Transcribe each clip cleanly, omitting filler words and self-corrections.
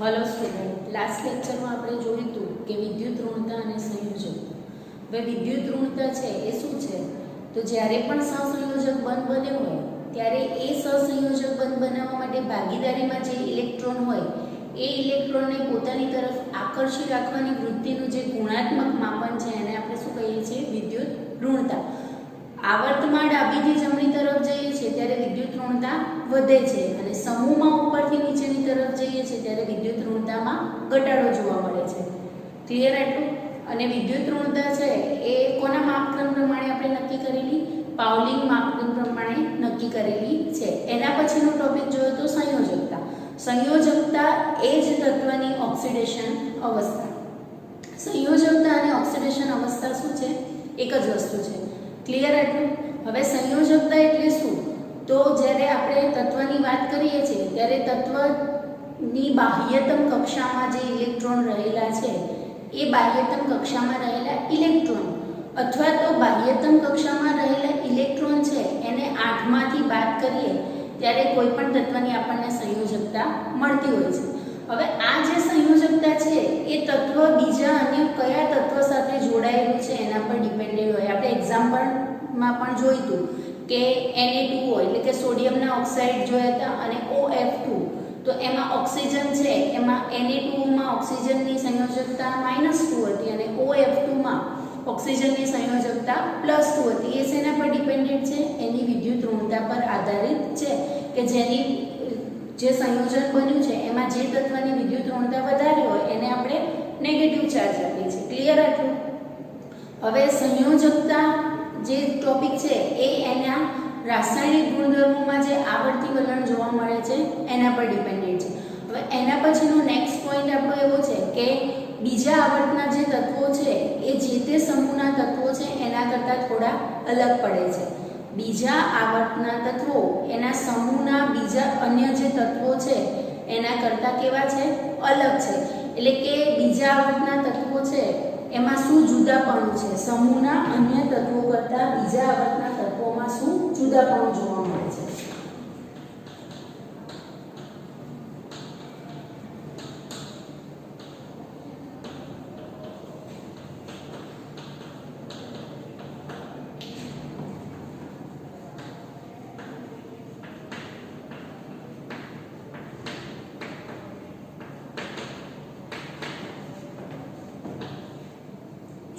Hello student, last lecture में આપણે જોયું હતું કે વિદ્યુત ઋણતા અને સંયોજકતા. હવે વિદ્યુત ઋણતા છે એ શું છે? તો જ્યારે પણ સહસંયોજક બંધ બન્યો હોય ત્યારે એ સહસંયોજક બંધ બનાવવા માટે ભાગીદારીમાં જે ઇલેક્ટ્રોન હોય એ ઇલેક્ટ્રોનને પોતાની તરફ આકર્ષી રાખવાની વૃત્તિનું જે ગુણાત્મક માપન છે એને આપણે શું કહીએ છીએ? વિદ્યુત ઋણતા. આવર્તમાં ડાબીથી જમણી તરફ જઈએ છીએ ત્યારે વિદ્યુત ઋણતા વધે છે અને સમૂહમાં ઉપરથી નીચેની તરફ જઈએ છીએ ત્યારે વિદ્યુત ઋણતામાં ઘટાડો જોવા મળે છે. ક્લિયર આટલું? અને વિદ્યુત ઋણતા છે એ કોના માપદંડ પ્રમાણે આપણે નક્કી કરેલી? પાઉલિંગ માપદંડ પ્રમાણે નક્કી કરેલી છે. એના પછીનો ટોપિક જોયો તો સંયોજકતા. સંયોજકતા એ જ તત્વની ઓક્સિડેશન અવસ્થા. સંયોજકતા અને ઓક્સિડેશન અવસ્થા શું છે? એક જ વસ્તુ છે. ક્લિયર આટલું? હવે સંયોજકતા એટલે શું? તો જ્યારે આપણે તત્વની વાત કરીએ છીએ ત્યારે તત્વની બાહ્યતમ કક્ષામાં જે ઇલેક્ટ્રોન રહેલા છે એ બાહ્યતમ કક્ષામાં રહેલા ઇલેક્ટ્રોન અથવા તો બાહ્યતમ કક્ષામાં રહેલા ઇલેક્ટ્રોન છે એને 8માંથી બાદ કરીએ ત્યારે કોઈ પણ તત્વની આપણને સંયોજકતા મળતી હોય છે. હવે આ જે સંયોજકતા છે એ તત્વ બીજા અન્ય કયા તત્વ સાથે જોડાયેલું છે એના પર ડિપેન્ડેન્ટ હોય. આપણે એક્ઝામ્પલમાં પણ જોયું હતું કે Na2 હોય એટલે કે સોડિયમના ઓક્સાઇડ જોયા હતા અને OF2 તો એમાં ઓક્સિજન છે એમાં Na2 માં ઓક્સિજનની સંયોજકતા -2 હતી અને OF2 માં ઓક્સિજનની સંયોજકતા +2 હતી. એ શેના પર ડિપેન્ડેન્ટ છે? એની વિદ્યુત ઋણતા પર આધારિત છે કે જેની જે સંયોજન બન્યું છે એમાં જે તત્વની વિદ્યુત ઋણતા વધારે હોય એને આપણે નેગેટિવ ચાર્જ આપીએ છીએ. ક્લિયર આટલું? હવે સંયોજકતા જે ટોપિક છે એ એના રાસાયણિક ગુણધર્મોમાં જે આવર્તી વલણ જોવા મળે છે એના પર ડિપેન્ડન્ટ છે. હવે એના પછીનો નેક્સ્ટ પોઈન્ટ આપણો એવો છે કે બીજા આવર્તના જે તત્વો છે એ જે તે સમૂહના તત્વો છે એના કરતાં થોડા અલગ પડે છે. બીજા આવર્તના તત્વો એના સમૂહના બીજા અન્ય જે તત્વો છે એના કરતાં કેવા છે? અલગ છે. એટલે કે બીજા આવર્તના તત્વો છે એમાં શું જુદાપણું છે? સમૂહના અન્ય તત્વો કરતાં બીજા આવર્તના તત્વોમાં શું જુદાપણું જોવા મળે છે?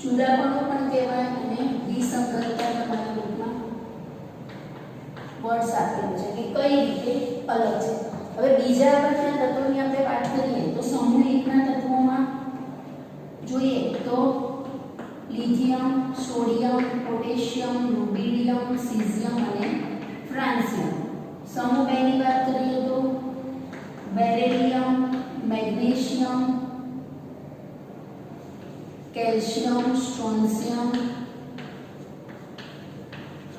જુદાપણું પણ કહેવાય અને વિસંગતતા તમારા ગ્રુપમાં વર્ડ્સ આપેલું છે કે કઈ રીતે અલગ છે. હવે બીજા આવર્તના તત્વોની આપણે વાત કરીએ તો સમૂહ એકના તત્વોમાં જોઈએ તો lithium, sodium, potassium, rubidium, caesium અને ફ્રાન્સિયમ. સમૂહ 2 ની વાત કરીએ તો બેરિલિયમ, મેગ્નેશિયમ, કેલ્શિયમ, સ્ટ્રોન્શિયમ,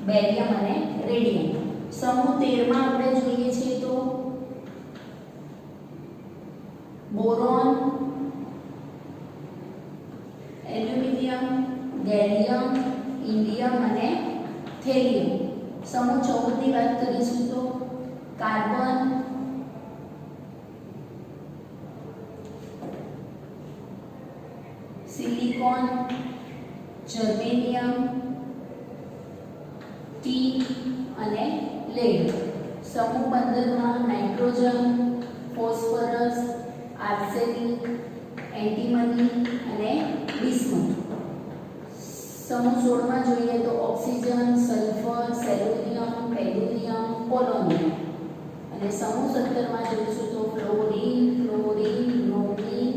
બેરિયમ અને રેડિયમ. સમૂહ 13 માં આપણે જોઈએ છીએ તો બોરોન, એલ્યુમિનિયમ, ગેલિયમ, ઇન્ડિયમ અને થેલિયમ. સમૂહ 14 ની વાત કરીશું તો કાર્બન, સિલિકોન, જર્મેનિયમ, ટી અને લેડ. સમૂહ 15 માં નાઇટ્રોજન, ફોસ્ફરસ, આર્સેનિક, એન્ટીમની અને બિસ્મથ. સમૂહ 16 માં જોઈએ તો ઓક્સિજન, સલ્ફર, સેલેનિયમ, પેલુડિયમ, પોલોનિયમ. અને સમૂહ 17 માં જોઈશું તો ફ્લોરિન, ક્લોરિન, બ્રોમિન,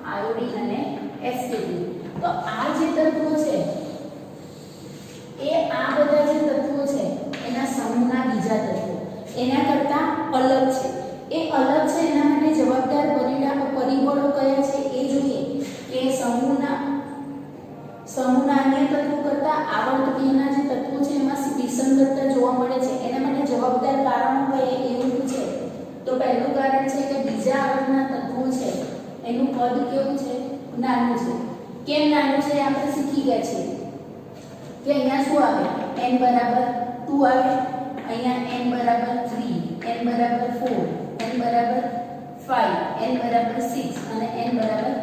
આયોડિન અને એસ્ટેટિન. તો આ જે તત્વો છે એ આ બધા જે તત્વો છે એના સમૂહના બીજા તત્વો એના કરતાં અલગ છે. એ અલગ છે એના માટે જવાબદાર પરિબળો કયા છે એ જોઈએ કે સમૂહના અન્ય તત્વો કરતાં આવર્તનીયના જે તત્વો છે એમાં વિસંગતતા જોવા મળે છે. એના માટે જવાબદાર કારણો કયા એવું છે તો પહેલું કારણ છે કે બીજા આવર્તના તત્વો છે એનું કદ કેવું છે? નાનું છે. કેમ નાનું છે? આપણે શીખી ગયા છીએ કે અહીંયા શું આવે? n બરાબર 2 આવે, અહીંયા n બરાબર 3, n બરાબર 4, n બરાબર 5 n બરાબર 6 અને n બરાબર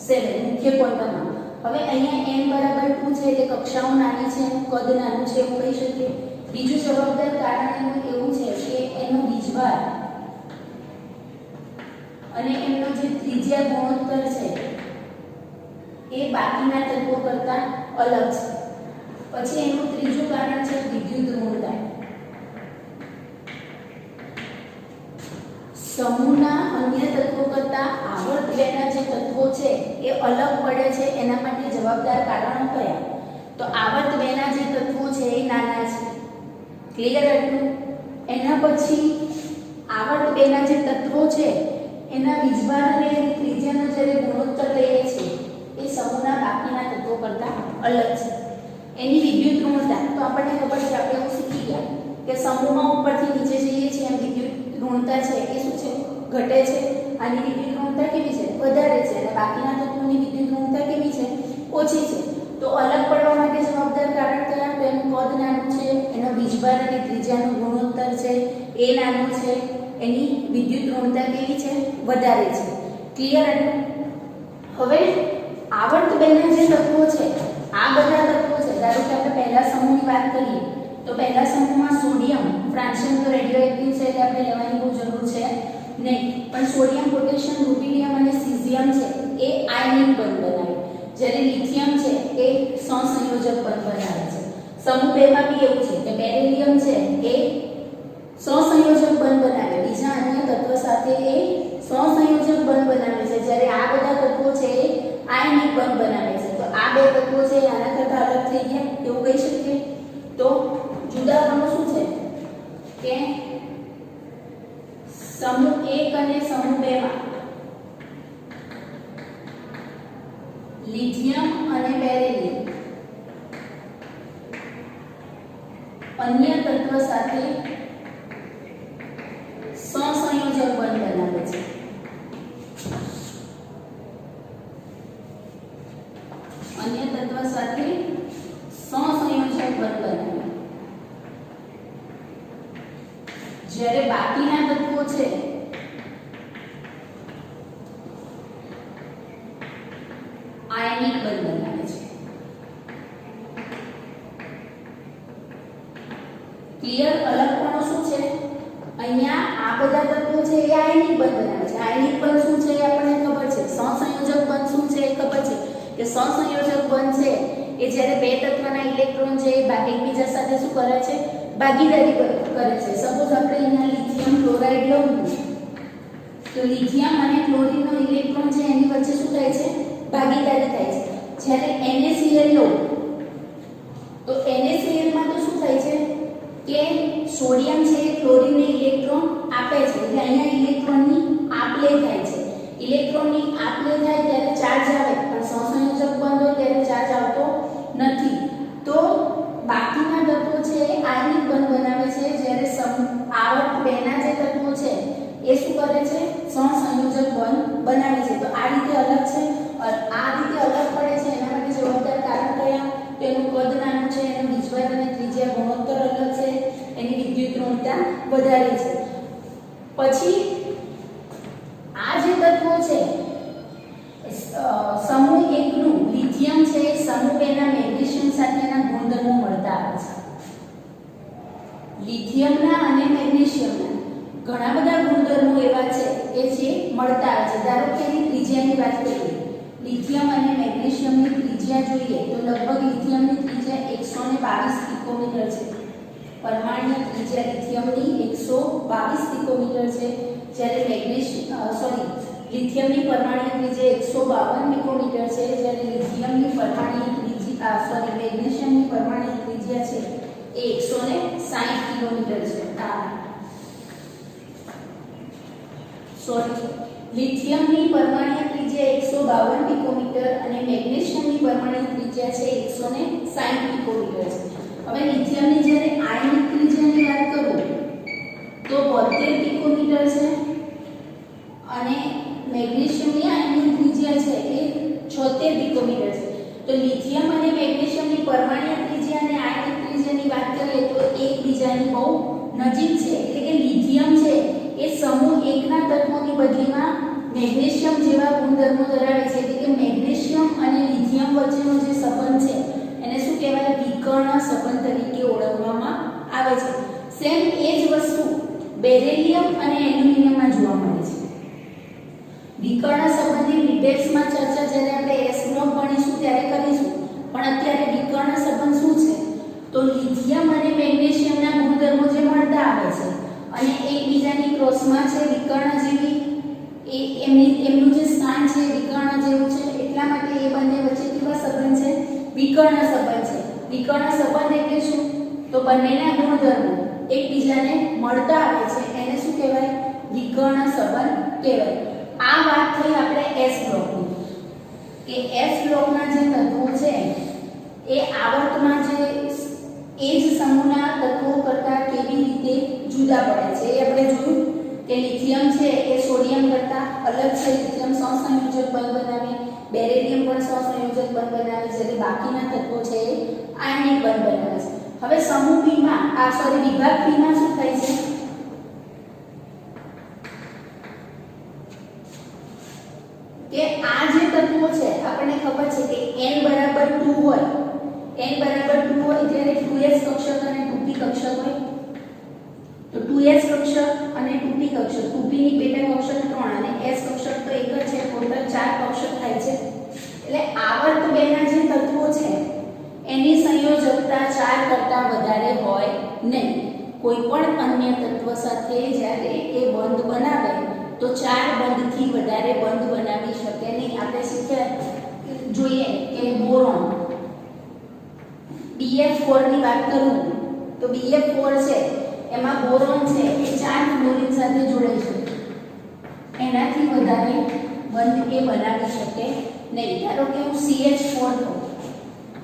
7 મુખ્ય ક્વોન્ટમમાં. હવે અહીંયા n બરાબર 2 છે એટલે કક્ષાઓ નાની છે, કદ નાનું છે એવું કહી શકીએ. બીજું જવાબદાર કારણ એનું એવું છે કે એનો બીજભાર અને એમનો જે ત્રિજ્યા ગુણોત્તર છે એ બાકીના તત્વો કરતા અલગ છે. પછી એનું ત્રીજું કારણ છે વિદ્યુત ઋણતા. સમૂહના અન્ય તત્વો કરતા આવર્ત બેના જે તત્વો છે એ અલગ પડે છે. એના માટે જવાબદાર કારણો કયા? તો આવર્ત બેના જે તત્વો છે એ નાના છે. ક્લિયર એટલું? એના પછી આવર્ત બેના જે તત્વો છે એના વીજભાર અને ત્રિજ્યાનો જ્યારે ગુણોત્તર લઈએ છીએ એ સમૂહના બાકીના તત્વો કરતા અલગ છે. એની વિદ્યુત ઋણતા તો આપણને ખબર છે, આપણે એવું શીખી ગયા કે સમૂહમાં ઉપરથી નીચે જઈએ છીએ એમ વિદ્યુત ઋણતા છે એ શું છે? ઘટે છે. આની વિદ્યુત ઋણતા કેવી છે? વધારે છે. અને બાકીના તત્વોની વિદ્યુત ઋણતા કેવી છે? ઓછી છે. તો અલગ પડવા માટે જવાબદાર કારણ કયા? તો એનું કદ નાનું છે, એનો વીજભાર અને ત્રિજ્યાનો ગુણોત્તર છે એ નાનું છે, એની વિદ્યુત ઋણતા કેવી છે? વધારે છે. ક્લિયર? હવે આવર્ત બેના જે તત્વો છે આ બધા તત્વો છે. ધારો કે આપણે પહેલા સમૂહની વાત કરીએ તો પહેલા સમૂહમાં સોડિયમ, ફ્રાન્સિયમ તો રેડિયોએક્ટિવ છે એટલે આપણે લેવાની બહુ જરૂર છે નહીં, પણ સોડિયમ, પોટેશિયમ, રુબિડિયમ અને સીઝિયમ છે એ આયનિક બંધ બનાવે, જ્યારે લિથિયમ છે એ સહસંયોજક બંધ બનાવે છે. સમૂહ 2 માં બી એવું છે કે બેરિલિયમ છે એ સહસંયોજક બંધ બનાવે, બીજા અન્ય તત્વ સાથે એ સહસંયોજક બંધ બનાવે છે, જ્યારે આ બધા તત્વો છે એ આયનિક બંધ બનાવે છે. તો આ બે તત્વો છે આના કરતા અલગ થઈ ગયા એવું કહી શકીએ. તો જુદાપણું શું છે કે સમૂહ 1 અને સમૂહ 2 માં લિથિયમ અને બેરિલિયમ અન્ય તત્વ સાથે સહસંયોજક બંધ બનાવે છે. અન્ય તત્વ સાથે સહસંયોજક બંધ બનાવે, જ્યારે બાકીના તત્વો છે આયનિક બંધ બનાવે છે. ક્લિયર? અલગપણું શું છે? અહીંયા આ બધા તત્વો છે એ આયનિક બંધ બનાવે છે. આયનિક બંધ શું છે એ આપણને ખબર છે. સહસંયોજક બંધ શું છે એ ખબર છે કે સહસંયોજક બંધ છે એ જ્યારે બે તત્વના ઇલેક્ટ્રોન છે એ એકબીજા સાથે શું કરે છે? ભાગીદારી કરે છે. સપોઝ આપણે અહીંયા લિથિયમ ક્લોરાઇડ લઉં તો લિથિયમ અને ક્લોરીનનો ઇલેક્ટ્રોન છે એની વચ્ચે શું થાય છે? ભાગીદારી થાય છે. જ્યારે NaCl લો તો NaCl માં તો શું થાય છે કે સોડિયમ છે એ ક્લોરીનને ઇલેક્ટ્રોન આપે છે, એટલે અહીંયા ઇલેક્ટ્રોનની આપ-લે થાય છે. ઇલેક્ટ્રોનની આપ-લે થાય ત્યારે ચાર્જ આવે, પણ સહસંયોજક બંધ હોય ત્યારે ચાર્જ આવતો નથી. તો બાકીના તત્વો છે એ આયનિક બંધ બનાવે છે, જ્યારે આવર્ત બેના જે તત્વો છે એ શું કરે છે? સહસંયોજક બંધ બનાવે છે. તો આ રીતે અલગ છે, આ રીતે અલગ પડે છે. એના માટે જવાબદાર કારણ કયા? તો એનું કદ નાનું છે, એનો વીજભાર અને ત્રિજ્યા ગુણોત્તર અલગ છે, એની વિદ્યુત ઋણતા વધારે છે. પછી આ જે તત્વો છે સમૂહ 1 નું લિથિયમ છે સમૂહ 2 ના મેગ્નેશિયમ સાથેના ગુણધર્મો મળતા આવે છે. લિથિયમના અને મેગ્નેશિયમના ઘણા બધા ગુણધર્મો એવા છે કે જે મળતા આવે છે. ધારો કે એની ત્રિજ્યાની વાત કરીએ, લિથિયમ અને મેગ્નેશિયમની ત્રિજ્યા જોઈએ તો લગભગ લિથિયમની ત્રિજ્યા 122 પિકોમીટર છે. પરમાણ્વીય ત્રિજ્યા લિથિયમની 122 પિકોમીટર છે, જ્યારે લિથિયમની પરમાણ્વીય ત્રિજ્યા 152 પિકોમીટર છે, જ્યારે લિથિયમની મેગ્નેશિયમની પરમાણ્વીય ત્રિજ્યા છે એ 160 કિલોમીટર છે. લિથિયમની પરમાણ્વીય ત્રિજ્યા 152 પિકોમીટર અને મેગ્નેશિયમની પરમાણ્વીય ત્રિજ્યા છે 160 પિકોમીટર છે. હવે લિથિયમની જ્યારે આયનિક ત્રિજ્યાની વાત કરું તો 72 પિકોમીટર છે અને મેગ્નેશિયમની આયનિક ત્રિજ્યા છે એ 76 પિકોમીટર છે. તો લિથિયમ અને મેગ્નેશિયમની પરમાણ્વીય ત્રિજ્યા અને આયનિક ત્રિજ્યાની વાત કરીએ તો એકબીજાની બહુ નજીક છે, એટલે કે લિથિયમ છે એ સમૂહ 1 ના તત્વોની બદલીમાં મેગ્નેશિયમ જેવા ગુણધર્મો ધરાવે છે એટલે કે મેગ્નેશિયમ અને લિથિયમ વચ્ચેનો જે સંબંધ છે એને શું કહેવાય? વિકર્ણ સંબંધ તરીકે ઓળખવામાં આવે છે. સેમ એ જ વસ્તુ બેરિલિયમ અને એલ્યુમિનિયમમાં જોવા મળે છે. વિકર્ણ સંબંધની ડિટેલ્સમાં ચર્ચા જ્યારે આપણે એસ બ્લોક ભણીશું ત્યારે કરીશું, પણ અત્યારે વિકર્ણ સંબંધ શું છે? તો લિથિયમ અને મેગ્નેશિયમના ગુણધર્મો જે મળતા આવે છે અને એકબીજાની ક્રોસમાં છે વિકર્ણ જેવી એમનું જે સ્થાન છે વિકર્ણ જેવું છે, એટલા માટે એ બંને વચ્ચે કેવા સંબંધ છે? વિકર્ણ સંબંધ છે. વિકર્ણ સંબંધ એટલે શું? તો બંનેના ગુણધર્મો એકબીજાને મળતા આવે છે એને શું કહેવાય? વિકર્ણ સંબંધ કહેવાય. આ વાત થઈ આપણે એસ બ્લોકની કે એસ બ્લોકના જે તત્વો છે એ આવર્તમાં જે એ જ સમૂહના તત્વો કરતાં કેવી રીતે જુદા પડે છે એ આપણે જોયું કે લિથિયમ છે એ સોડિયમ કરતાં અલગ છે. લિથિયમ સહસંયોજક બંધ બનાવે, બેરિલિયમ પણ સહસંયોજક બંધ બનાવે, જ્યારે બાકીના તત્વો છે એ આયનિક બંધ બનાવે છે. હવે સમૂહ બી માં વિભાગ બી માં શું થાય છે? કે આ જે તત્વો છે આપણને ખબર છે કે n બરાબર 2 હોય, n બરાબર 2 હોય ત્યારે 2s કક્ષક અને 2p કક્ષક હોય. તો 2s કક્ષક અને 2p કક્ષક, 2p ની પેટા કક્ષક 3 અને s કક્ષક તો એક જ છે, ટોટલ 4 કક્ષક થાય છે. એટલે આવર્ત બેના જે તત્વો છે એની સંયોજકતા 4 કરતાં વધારે હોય નહીં. કોઈ પણ અન્ય તત્વ સાથે જ્યારે એ બંધ બનાવે તો 4 બંધથી વધારે બંધ બનાવી શકે નહીં. આપણે શીખ્યા જોઈએ કે બોરોન BF4 ની વાત કરું તો BF4 છે એમાં બોરોન છે એ 4 ફ્લોરિન સાથે જોડાઈ શકે, એનાથી વધારે બંધ એ બનાવી શકે નહીં. ધારો કે હું CH4 કહું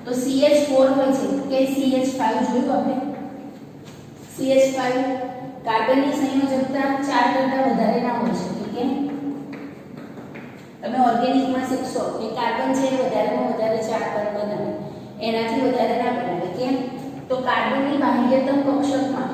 તો CH4 હોય છે કે CH5 જોયું આપણે. CH5 કાર્બનની સંયોજકતા 4 કરતાં વધારે ના હોઈ શકે. કેમ? તમે ઓર્ગેનિકમાં શીખશો કે કાર્બન છે વધારેમાં વધારે 4 બંધ બનાવે, એનાથી વધારે ના બનાવે. કેમ? તો કાર્બનની બાહ્યતમ કક્ષકમાં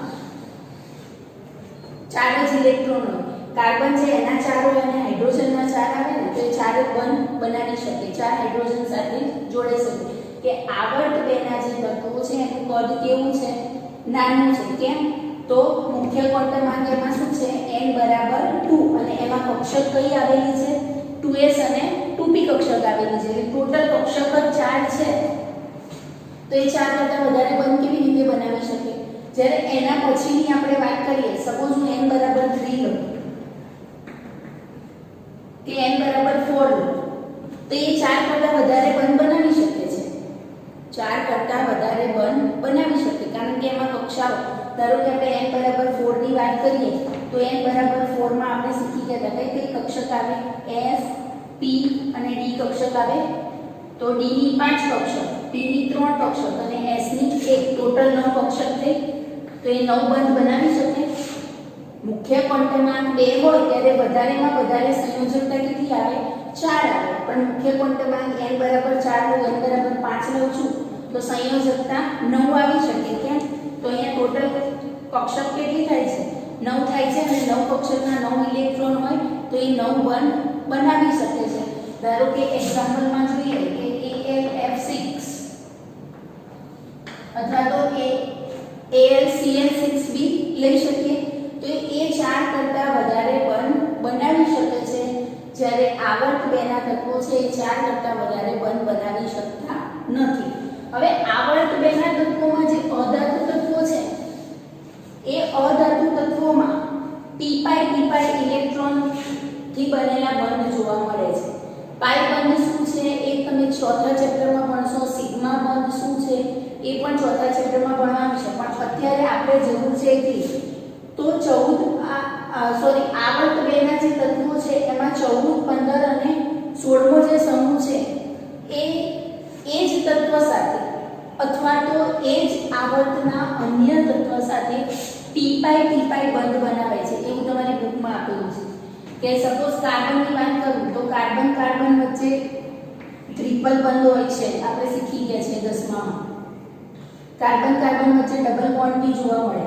4 જ ઇલેક્ટ્રોન હોય. કાર્બન છે એના 4 હોય અને હાઇડ્રોજનના 4 આવે ને તો એ 4 બંધ બનાવી શકે, 4 હાઇડ્રોજન સાથે જોડાઈ શકે. કે આવર્ત બેના જે તત્વો છે એનું કદ કેવું છે? નાનું છે. કેમ? તો મુખ્ય ક્વોન્ટમ એમાં શું છે? n બરાબર 2 અને એમાં કક્ષક કઈ આવેલી છે? 2s અને 2p કક્ષક આવેલી છે. એટલે ટોટલ કક્ષક જ 4 છે. તો એ 4 કરતાં વધારે બંધ કેવી રીતે બનાવી શકે? જ્યારે એના પછીની આપણે વાત કરીએ, સપોઝ હું n બરાબર 3 લઉં કે n બરાબર 4 લઉં તો એ 4 કરતાં વધારે બંધ બનાવી શકે છે. 4 કરતાં વધારે બંધ બનાવી શકે કારણ કે એમાં કક્ષાઓ, ધારો કે આપણે n બરાબર 4 ની વાત કરીએ તો n બરાબર 4 માં આપણે શીખી ગયા હતા કઈ કક્ષક આવે? s p અને d કક્ષક આવે. તો d ની 5 કક્ષક, p ની 3 કક્ષક અને s ની 1, ટોટલ 9 કક્ષક થઈ. તો એ 9 બંધ બનાવી શકે. મુખ્ય ક્વોન્ટમાંક 2 હોય ત્યારે વધારેમાં વધારે સંયોજકતા કેટલી આવે? 4 આવે. પણ મુખ્ય ક્વોન્ટમાંક n બરાબર 4 લઉં, n બરાબર 5 લઉં છું તો સંયોજકતા 9 આવી શકે. કેમ? તો અહીંયા ટોટલ કક્ષક કેટલી થાય છે? 9 થાય છે અને 9 કક્ષકના 9 ઇલેક્ટ્રોન હોય તો એ 9 બંધ બનાવી શકે છે. ધારો કે એક્ઝામ્પલમાં જોઈએ કે AlF6 અથવા તો AlCl6b લઈ શકીએ તો એ 4 કરતાં વધારે બંધ બનાવી શકે છે, જ્યારે આવર્ત બેના તત્વો છે એ 4 કરતાં વધારે બંધ બનાવી શકતા નથી. હવે આવર્ત બેના તત્વોમાં જે અધાતુ તત્વો છે એ અધાતુ તત્વોમાં p-pi ઇલેક્ટ્રોન થી બનેલા બંધ જોવા મળે છે. પાઈ બંધ શું છે એ તમે ચોથા ચેપ્ટરમાં ભણશો. સિગ્મા બંધ શું છે એ પણ ચોથા ચેપ્ટરમાં ભણવાનું છે, પણ અત્યારે આપણે જરૂર છે એટલી. તો 14 આવર્ત બેના જે તત્વો છે એમાં 14, 15 અને 16મો જે સમૂહ છે એ જ તત્વ સાથે અથવા તો એ જ આવર્તના અન્ય તત્વ સાથે p-pi બંધ બનાવે છે. એવું તમારી બુકમાં આપેલું છે કે સપોઝ કાર્બનની વાત કરું તો કાર્બન વચ્ચે ટ્રિપલ બંધ હોય છે. આપણે શીખી ગયા છે 10માં. કાર્બન વચ્ચે ડબલ બોન્ડ બી જોવા મળે.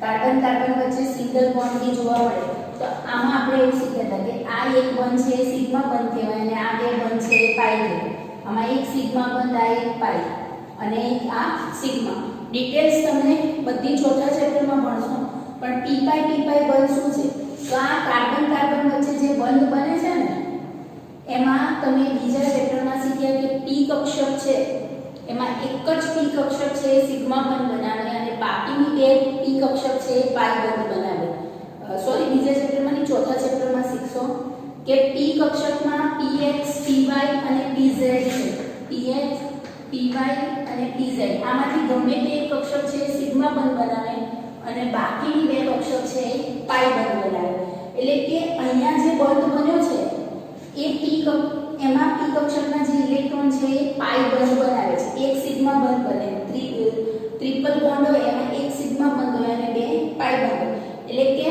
કાર્બન કાર્બન વચ્ચે સિંગલ બોન્ડ બી જોવા મળે. તો આમાં આપણે એવું શીખ્યા હતા કે આ એક બંધ છે સિગ્મા બંધ કહેવાય અને આ બે બંધ છે પાઈ કહેવાય. આમાં એક સિગ્મા બંધ આ એક પાઈ અને આ સિગ્મા. ડિટેલ્સ તમને બધી ચોથા ચેપ્ટરમાં ભણશો. પણ પી પાઈ બંધ શું છે? તો આ કાર્બન કાર્બન વચ્ચે જે બંધ બને છે ને એમાં તમે બીજા ચેપ્ટરમાં શીખ્યા કે પી કક્ષક છે એમાં એક જ પી કક્ષક છે એ સિગ્મા બંધ બનાવે અને બાકીની બે પી કક્ષક છે એ પાઈ બંધ બનાવે. સોરી, બીજા ચેપ્ટરમાં નહીં, ચોથા ચેપ્ટરમાં શીખશો કે પી કક્ષકમાં px py અને pz છે. px py અને pz આમાંથી ગમે તે એક કક્ષક છે એ સિગ્મા બંધ બનાવે અને બાકીની બે કક્ષક છે એ પાઈ બંધ બનાવે. એટલે કે અહીંયા જે બંધ બન્યો છે એ એમાં પી કક્ષકના જે ઇલેક્ટ્રોન છે એ પાઈ બંધ બનાવે છે. એક સિગ્મા બંધ બને. ટ્રિપલ બોન્ડ હોય એમાં એક સિગ્મા બંધ હોય અને બે પાઈ બંધ હોય. એટલે કે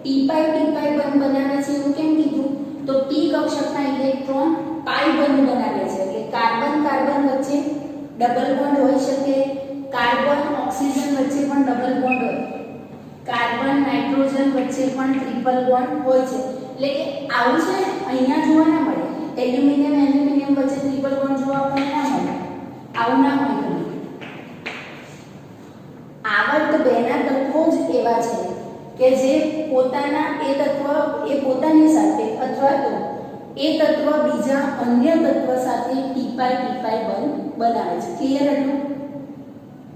પી પાઈ બંધ બનાવે છે એવું કેમ કીધું? તો પી કક્ષકના ઇલેક્ટ્રોન પાઈ બંધ બનાવે છે. એટલે કાર્બન કાર્બન વચ્ચે ડબલ બોન્ડ હોઈ શકે, કાર્બન ઓક્સિજન વચ્ચે પણ ડબલ બોન્ડ હોય, કાર્બન નાઇટ્રોજન વચ્ચે પણ ટ્રિપલ બોન્ડ હોય છે. એટલે કે આવું છે અહીંયા જોવા ના મળે. એલ્યુમિનિયમ વચ્ચે ટ્રિપલ બોન્ડ જોવા મળે ના મળે. આવું ના હોય. આવર્ત બેના તત્વો જ એવા છે કે જે પોતાના એ પોતાની સાથે અથવા તો એ તત્વ બીજા અન્ય તત્વ સાથે ટીપાઈ બંધ બનાવે છે. ક્લિયર એટલું?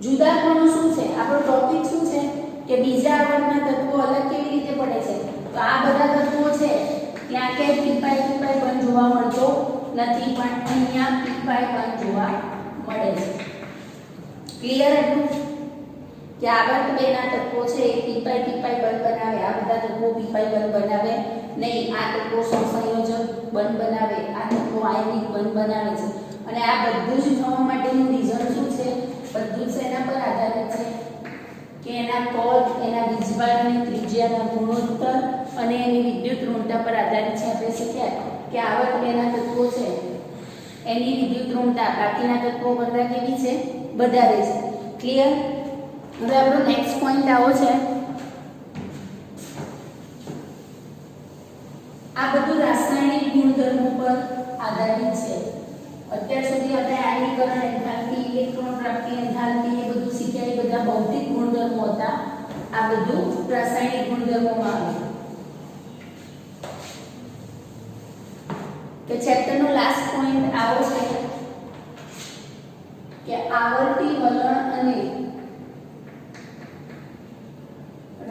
જુદાપણું શું છે? આપણો ટોપિક શું છે કે બીજા આવર્તના તત્વો અલગ કેવી રીતે પડે છે. તો આ બધા તત્વો છે ત્યાં કે ટીપાઈ બંધ જોવા મળતો નથી, પણ અહીંયા ટીપાઈ બંધ જોવા મળે છે. ક્લિયર એટલું? કે આવર્ત બેના તત્વો છે એ ટીપાઈ બંધ બનાવે, આ બધા તત્વો ટીપાઈ બંધ બનાવે નહીં. આ તત્વો સહસંયોજક બંધ બનાવે, આ તત્વો આયનિક બંધ બનાવે છે. અને આ બધું જ થવા માટેનું રીઝન શું છે? બધું જ એના પર આધારિત છે કે એના કદ, એના વીજભારની ત્રિજ્યાના ગુણોત્તર અને એની વિદ્યુત ઋણતા પર આધારિત છે. આપણે શીખ્યા કે આવર્ત બેના તત્વો છે એની વિદ્યુત ઋણતા બાકીના તત્વો કરતાં કેવી છે? વધારે છે. ક્લિયર? હવે આપણો નેક્સ્ટ પોઈન્ટ આવો છે. આ બધું રાસાયણિક ગુણધર્મો પર આધારિત છે. અત્યાર સુધી આપણે આયનીકરણ, એન્થાલ્પી, ઇલેક્ટ્રોન પ્રાપ્તિ, એન્થાલ્પી એ બધું શીખ્યા. એ બધા ભૌતિક ગુણધર્મો હતા. આ બધું રાસાયણિક ગુણધર્મોમાં આવે. કે ચેપ્ટરનો લાસ્ટ પોઈન્ટ આવો છે કે આવર્તી વલણ અને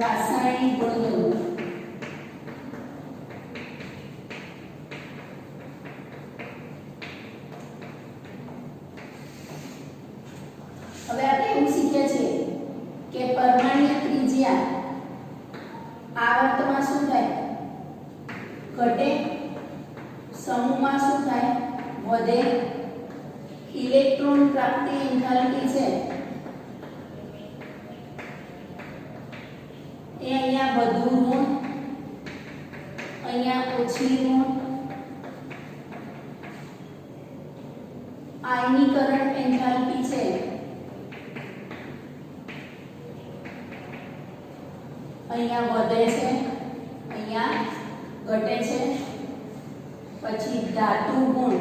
રાસાયણિક ગુણધર્મો. હવે આપણે એવું શીખ્યા છે કે પરમાણ્વીય ત્રિજ્યા આવર્તમાં શું થાય? ઘટે. સમૂહમાં શું થાય? વધે. ઇલેક્ટ્રોન પ્રાપ્તિ એન્થાલ્પી છે એ અહીંયા વધુ ઋણ, અહીંયા ઓછી ઋણ. આયનીકરણ એન્થાલ્પી છે અહીંયા વધે છે, અહીંયા ઘટે છે. પછી ધાતુ ગુણ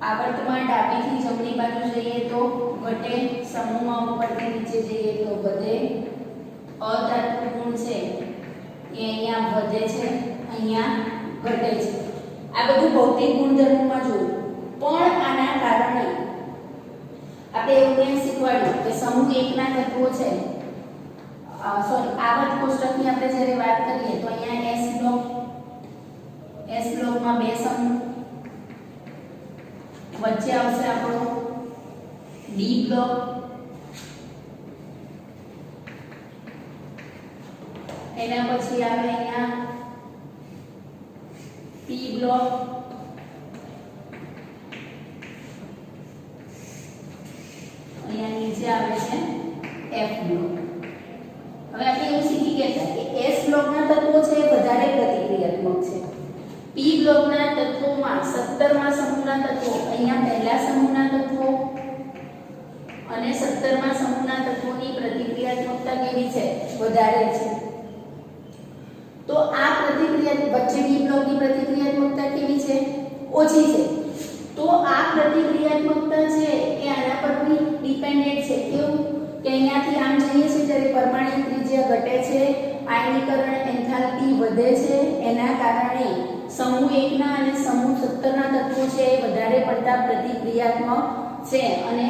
આવર્તમાં ડાબીથી જમણી બાજુ જઈએ તો ઘટે, સમૂહમાં ઉપરથી નીચે જઈએ તો વધે. અધાતુ ગુણ છે એ અહીંયા વધે છે, અહીંયા ઘટે છે. આ બધું ભૌતિક ગુણધર્મોમાં જોયું. પણ આના કારણે આપણે એવું શીખવાડ્યું કે સમૂહ એકના તત્વો છે. સોરી, આવર્ત કોષ્ટકની આપણે જ્યારે વાત કરીએ તો અહીંયા S બ્લોકમાં બે સમૂહ, વચ્ચે આવશે આપણો D બ્લોક, એના પછી આવે અહીંયા P બ્લોક, અહીંયા નીચે આવે છે F બ્લોક. હવે આપણે એવું શીખી ગયા કે S બ્લોકના તત્વો છે એ વધારે પ્રતિક્રિયાત્મક છે. P બ્લોકના તત્વોમાં 17મા સમૂહના તત્વો, અહીંયા પહેલા સમૂહના તત્વો અને 17મા સમૂહના તત્વો પ્રતિક્રિયાત્મકતા કેવી છે? વધારે છે. તો આ પ્રતિક્રિયા વચ્ચે ડી બ્લોકની પ્રતિક્રિયાત્મકતા કેવી છે? ઓછી છે. તો આ પ્રતિક્રિયાત્મકતા છે એ આના પર બી ડિપેન્ડન્ટ છે. કેવું કે અહીંયાથી આમ જઈએ છે ત્યારે પરમાણિક ત્રિજ્યા ઘટે છે, આયનીકરણ એન્થાલ્પી વધે છે. એના કારણે સમૂહ 1 ના અને સમૂહ 17 ના તત્વો છે એ વધારે પડતા પ્રતિક્રિયાત્મક છે અને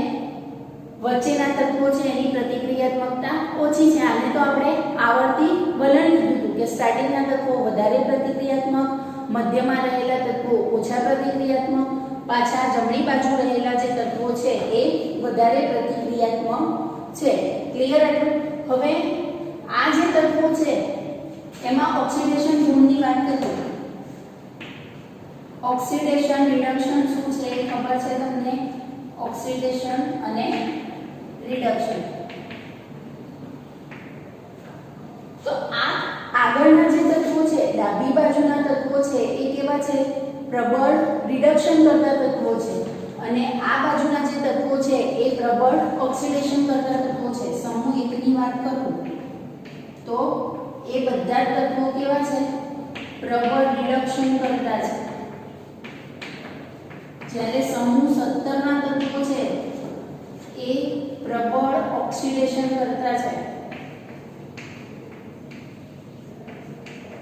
વચ્ચેના તત્વો છે એની પ્રતિક્રિયાત્મકતા ઓછી છે. આને તો આપણે આવર્તી વલણ કીધું હતું કે સ્ટાર્ટિંગના તત્વો વધારે પ્રતિક્રિયાત્મક, મધ્યમાં રહેલા તત્વો ઓછા પ્રતિક્રિયાત્મક, પાછા જમણી બાજુ રહેલા જે તત્વો છે એ વધારે પ્રતિક્રિયાત્મક છે. ક્લિયર હતું? હવે આ જે તત્વો છે એમાં ઓક્સિડેશન ગુણની વાત કરીએ. ઓક્સિડેશન રિડક્શન શું છે એ ખબર છે તમને? ઓક્સિડેશન અને રિડક્શન. તો આ આગળના જે તત્વો છે, ડાબી બાજુના તત્વો છે એ કેવા છે? પ્રબળ રિડક્શન કરતા તત્વો છે અને આ બાજુના જે તત્વો છે એ પ્રબળ ઓક્સિડેશન કરતા તત્વો છે. સમૂહ 1 ની વાત કરું તો એ બધા તત્વો કેવા છે? પ્રબળ રિડક્શન કરતા છે. જ્યારે સમૂહ 17 ના તત્વો છે એ પ્રબળ ઓક્સિડેશન કરતા છે.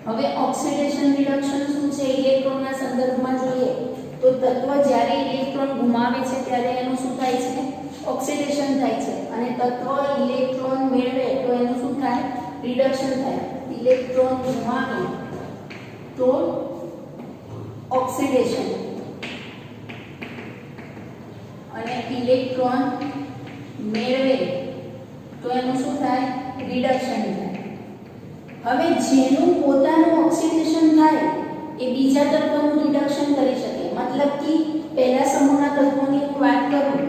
હવે ઓક્સિડેશન રિડક્શન શું છે? ઇલેક્ટ્રોનના સંદર્ભમાં જોઈએ તો તત્વ જ્યારે ઇલેક્ટ્રોન ગુમાવે છે ત્યારે એનું શું થાય છે? ઓક્સિડેશન થાય છે. અને તત્વ ઇલેક્ટ્રોન મેળવે તો એનું શું થાય? રિડક્શન થાય. ઇલેક્ટ્રોન ગુમાવે તો ઓક્સિડેશન અને ઇલેક્ટ્રોન મેળવે તો એનું શું થાય? રિડક્શન થાય. હવે જેનું પોતાનું ઓક્સિડેશન થાય એ બીજા તત્વનું રિડક્શન કરી શકે. મતલબ કે પહેલા સમૂહના તત્વોની વાત કરું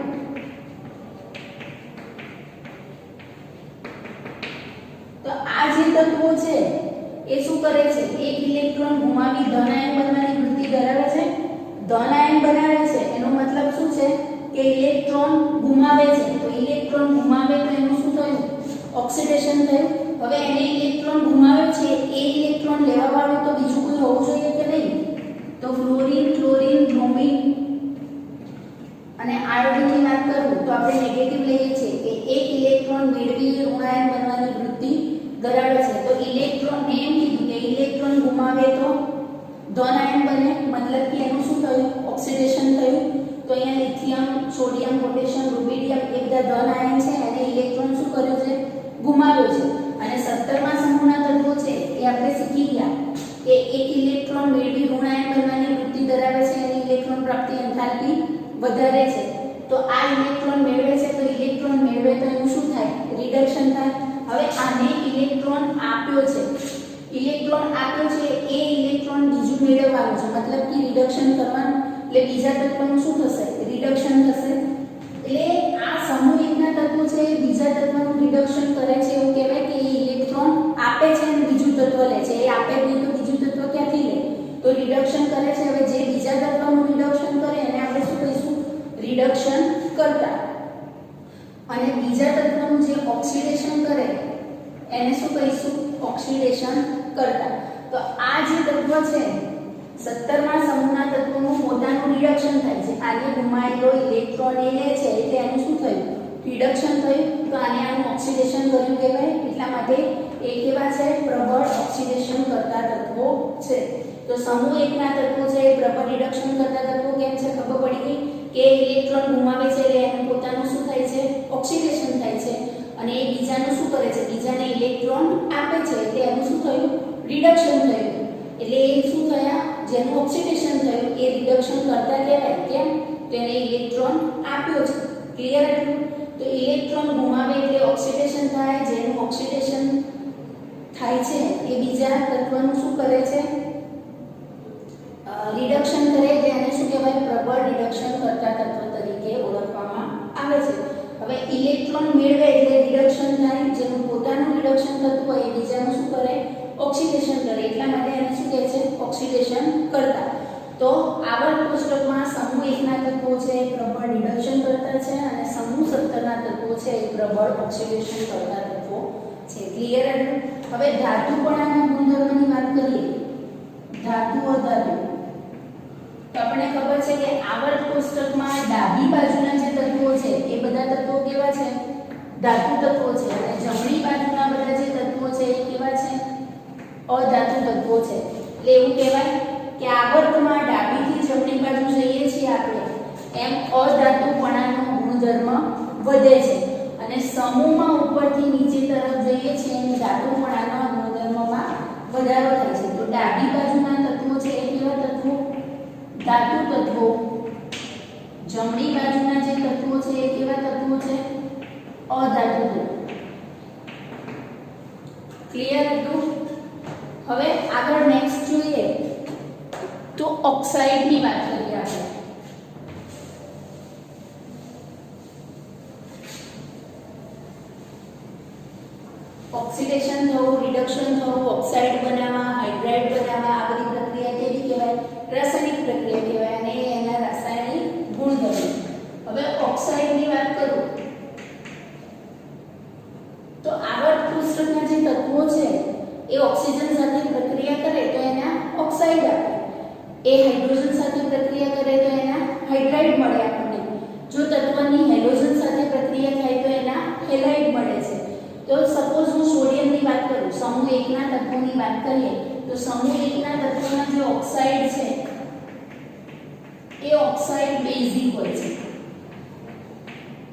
તો આ જે તત્વો છે એ શું કરે છે? એક ઇલેક્ટ્રોન ગુમાવી ધન આયન બનવાની વૃત્તિ ધરાવે છે. ધન આયન બનાવે છે એનો મતલબ શું છે? કે ઇલેક્ટ્રોન ગુમાવે છે. તો ઇલેક્ટ્રોન ગુમાવે તો એનું શું થયું? ઓક્સિડેશન થયું. હવે એને ઇલેક્ટ્રોન ગુમાવ્યો છે એ ઇલેક્ટ્રોન લેવા વાળું તો બીજું કોઈ હોવું જોઈએ કે નહીં? તો ફ્લોરીન, ક્લોરીન, બ્રોમિન અને આયોડિનની વાત કરું તો આપણે નેગેટિવ લઈએ છીએ કે એક ઇલેક્ટ્રોન મેળવી ઋણાયન બનવાની વૃત્તિ ધરાવે છે. તો ઇલેક્ટ્રોન એમ કીધું કે ઇલેક્ટ્રોન ગુમાવે તો ધન આયન બને. મતલબ કે એનું શું થયું? ઓક્સિડેશન થયું. તો અહીંયા લિથિયમ, સોડિયમ, પોટેશિયમ, રુબિડિયમ એ બધા ધન આયન છે અને ઇલેક્ટ્રોન શું કર્યો છે? ગુમાવ્યો છે. અને 17મા સમૂહના તત્વો છે એ આપણે શીખી ગયા કે એક ઇલેક્ટ્રોન મેળવી ઋણાયન બનવાની વૃત્તિ ધરાવે છે અને ઇલેક્ટ્રોન પ્રાપ્તિ એન્થાલ્પી વધારે છે. તો આ ઇલેક્ટ્રોન મેળવે છે તો ઇલેક્ટ્રોન મેળવે તો એનું શું થાય? રિડક્શન થાય. હવે આને ઇલેક્ટ્રોન આપ્યો છે. ઇલેક્ટ્રોન આપ્યો છે એ ઇલેક્ટ્રોન બીજું મેળવવાનું છે. મતલબ કે રિડક્શન કરવાનું. એટલે બીજા તત્વનું શું થશે? રિડક્શન થશે. એટલે આ સમૂહ 1 ના તત્વો છે એ બીજા તત્વનું રિડક્શન કરે છે. એવું કહેવાય કે એ ઇલેક્ટ્રોન આપે છે અને બીજું તત્વ લે છે. એ આપે નહીં તો બીજું તત્વ ક્યાંથી લે? તો રિડક્શન કરે છે. હવે જે બીજા તત્વનું રિડક્શન કરે એને આપણે શું કહીશું? રિડક્શન કરતા. અને બીજા તત્વનું જે ઓક્સિડેશન કરે એને શું કહીશું? ઓક્સિડેશન કરતા. તો આ જે તત્વ છે 17મા સમૂહના તત્વોનું પોતાનું રિડક્શન થાય છે. આને ગુમાયેલો ઇલેક્ટ્રોન એ લે છે એટલે એનું શું થયું? રિડક્શન થયું. તો આને આનું ઓક્સિડેશન કર્યું કહેવાય. એટલા માટે એ કેવા છે? પ્રબળ ઓક્સિડેશન કરતા તત્વો છે. તો સમૂહ 1 ના તત્વો છે એ પ્રબળ રિડક્શન કરતા તત્વો કેમ છે? ખબર પડી ગઈ કે ઇલેક્ટ્રોન ગુમાવે છે એટલે એનું પોતાનું શું થાય છે? ઓક્સિડેશન થાય છે. અને એ બીજાનું શું કરે છે? બીજાને ઇલેક્ટ્રોન આપે છે એટલે એનું શું થયું? રિડક્શન થયું. એટલે એ શું થયા? જેનું ઓક્સિડેશન થયું એ રિડક્શન કરતા કહેવાય. કેમ? તો એને ઇલેક્ટ્રોન આપ્યો છે. ક્લિયર હતું? તો ઇલેક્ટ્રોન ગુમાવે એટલે ઓક્સિડેશન થાય. જેનું ઓક્સિડેશન થાય છે એ બીજા તત્વનું શું કરે છે? રિડક્શન કરે. એટલે એને શું કહેવાય? પ્રબળ રિડક્શન કરતા તત્વ તરીકે ઓળખવામાં આવે છે. હવે ઇલેક્ટ્રોન મેળવે એટલે રિડક્શન થાય. જેનું પોતાનું રિડક્શન થતું હોય એ બીજાનું શું કરે? ઓક્સિડેશન કરે. એટલા માટે એને શું કહે છે? ઓક્સિડેશન કરતા. તો આવર્ત કોષ્ટકમાં સમૂહ 1 ના તત્વો છે પ્રબળ રિડક્શન કરતા છે અને સમૂહ 17 ના તત્વો છે એ પ્રબળ ઓક્સિડેશન કરતા તત્વો છે. ક્લિયર? હવે ધાતુપણાના ગુણધર્મની વાત કરીએ. ધાતુ અધાતુ તો આપણને ખબર છે કે આવર્ત કોષ્ટકમાં ડાબી બાજુના જે તત્વો છે એ બધા તત્વો કેવા છે? ધાતુ તત્વો છે. અને જમણી બાજુના બધા જે તત્વો છે એ કેવા છે? અધાતુ તત્વો છે. એટલે એવું કહેવાય કે આવર્તમાં ડાબીથી જમણી બાજુ જઈએ છીએ આપણે એમ અધાતુપણાનો ગુણધર્મ વધે છે અને સમૂહમાં ઉપરથી નીચે તરફ જઈએ છીએ એમ ધાતુપણાના ગુણધર્મમાં વધારો થાય છે. તો ડાબી બાજુના તત્વો છે એ કેવા તત્વો? ધાતુ તત્વો. જમણી બાજુના જે તત્વો છે એ કેવા તત્વો છે? અધાતુ તત્વો. ક્લિયર હતું? હવે આગળ નેક્સ્ટ જોઈએ તો ઓક્સાઇડની વાત કરીએ આપણે. ઓક્સિડેશન થવું, રિડક્શન થવું, ઓક્સાઇડ બનાવવા, હાઇડ્રાઇડ બનાવવા, આ બધી પ્રક્રિયા કેવી કહેવાય? રાસાયણિક પ્રક્રિયા કહેવાય અને એના રાસાયણિક ગુણધર્મો. હવે ઓક્સાઇડની વાત કરું તો આવર્ત કોષ્ટકના જે તત્વો છે એ ઓક્સિજન સાથે પ્રક્રિયા કરે તો એના ઓક્સાઇડ આપે. એ હાઇડ્રોજન સાથે પ્રક્રિયા કરે તો એના હાઇડ્રાઇડ મળે આપણને. જો તત્વની હેલોજન સાથે પ્રક્રિયા થાય તો એના હેલાઇડ મળે છે. તો સપોઝ હું સોડિયમની વાત કરું, સમૂહ 1 ના તત્વોની વાત કરીએ તો સમૂહ 1 ના તત્વોના જે ઓક્સાઇડ છે એ ઓક્સાઇડ બેઝિક હોય છે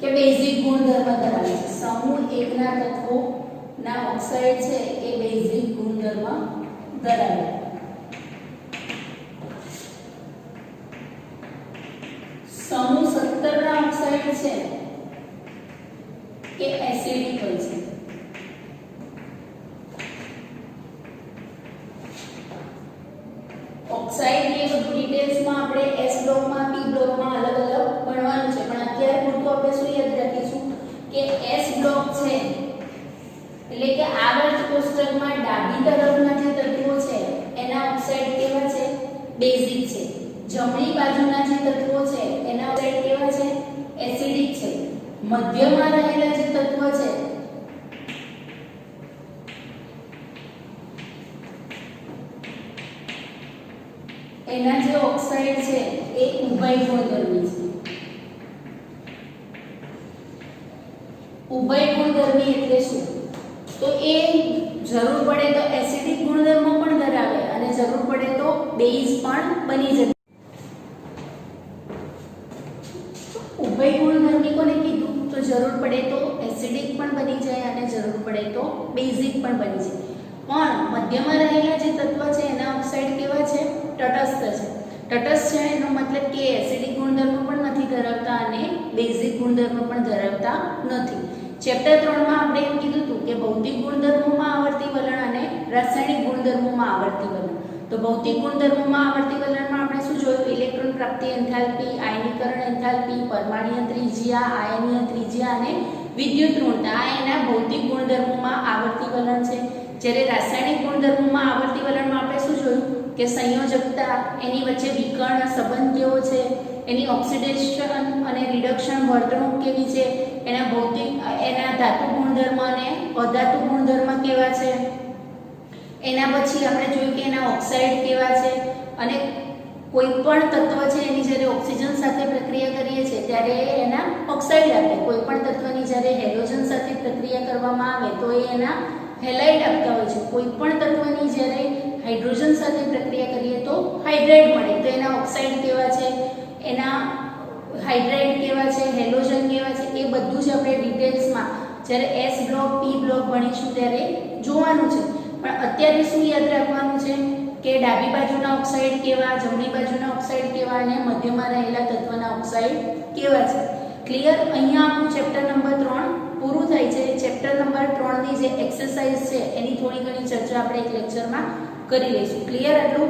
કે બેઝિક ગુણધર્મ ધરાવે છે. સમૂહ 1 ના તત્વોના ઓક્સાઇડ છે એ બેઝિક ગુણધર્મ ધરાવે છે. સમૂહ 17 ના ઓક્સાઇડ છે એ એસિડિક હોય છે. ઓક્સાઇડ ની બધું ડિટેલ્સમાં આપણે S બ્લોકમાં P બ્લોકમાં અલગ અલગ ભણવાનું છે, પણ અત્યારે પૂરતું આપણે શું યાદ રાખીશું કે S બ્લોક છે એટલે કે આવર્ત કોષ્ટકમાં ડાબી તરફના જે તત્વો છે એના ઓક્સાઇડ કેવા છે? બેઝિક છે. જમણી બાજુના જે તત્વો છે એના ઓક્સાઇડ કેવા છે? એસિડિક છે. મધ્યમાં રહેલા જે તત્વ છે એના જે ઓક્સાઇડ છે એ ઉભય ગુણધર્મી છે. ઉભય ગુણધર્મી એટલે શું? તો એ જરૂર પડે તો એસિડિક ગુણધર્મ પણ ધરાવે અને જરૂર પડે તો બેઝ પણ બની જાય. ઉભય ગુણધર્મી કોને કીધું? તો જરૂર પડે તો એસિડિક પણ બની જાય અને જરૂર પડે તો બેઝિક પણ બની જાય. પણ મધ્યમાં રહેલા જે તત્વ છે એના ઓક્સાઇડ કેવા છે? તટસ્થ છે. તટસ્થ છે એનો મતલબ કે એસિડિક ગુણધર્મ પણ નથી ધરાવતા અને બેઝિક ગુણધર્મ પણ ધરાવતા નથી. ચેપ્ટર 3 માં આપણે એમ કીધું હતું કે ભૌતિક ગુણધર્મોમાં આવર્તી વલણ અને રાસાયણિક ગુણધર્મોમાં આવર્તી વલણ. તો ભૌતિક ગુણધર્મોમાં આવર્તી વલણમાં આપણે શું જોયું? ઇલેક્ટ્રોન પ્રાપ્તિ એન્થાલ્પી, આયનીકરણ એન્થાલ્પી, પરમાણ્વીય ત્રિજ્યા, આયનીય ત્રિજ્યા અને વિદ્યુત ઋણતા આ એના ભૌતિક ગુણધર્મોમાં આવર્તી વલણ છે. જ્યારે રાસાયણિક ગુણધર્મોમાં આવર્તી વલણમાં આપણે શું જોયું કે સંયોજકતા, એની વચ્ચે વિકર્ણ સંબંધ કેવો છે, એની ઓક્સિડેશન અને રિડક્શન વર્તણૂક કેવી છે, એના ભૌતિક એના ધાતુ ગુણધર્મ અને અધાતુ ગુણધર્મ કેવા છે, એના પછી આપણે જોયું કે એના ઓક્સાઇડ કેવા છે અને કોઈ પણ તત્વ છે એની જ્યારે ઓક્સિજન સાથે પ્રક્રિયા કરીએ છીએ ત્યારે એના ઓક્સાઇડ આપે. કોઈ પણ તત્વની જ્યારે હેલોજન સાથે પ્રક્રિયા કરવામાં આવે તો એ એના હેલાઇડ આપતા હોય છે. કોઈ પણ તત્વની જ્યારે હાઇડ્રોજન સાથે પ્રક્રિયા કરીએ તો હાઇડ્રાઇડ મળે. તો એના ઓક્સાઇડ કેવા છે, એના હાઇડ્રાઇડ કેવા છે, હેલોજન કેવા છે, એ બધું જ આપણે ડિટેલ્સમાં જ્યારે S બ્લોક P બ્લોક ભણીશું ત્યારે જોવાનું છે. પણ અત્યારે શું યાદ રાખવાનું છે કે ડાબી બાજુના ઓક્સાઇડ કેવા, જમણી બાજુના ઓક્સાઇડ કેવા અને મધ્યમાં રહેલા તત્વના ઓક્સાઇડ કેવા છે. ક્લિયર? અહીંયા આપણું ચેપ્ટર નંબર 3 પૂરું થાય છે. ચેપ્ટર નંબર 3 ની જે એક્સરસાઇઝ છે એની થોડી ઘણી ચર્ચા આપણે એક લેક્ચરમાં કરી લઈશું. ક્લિયર? આટલું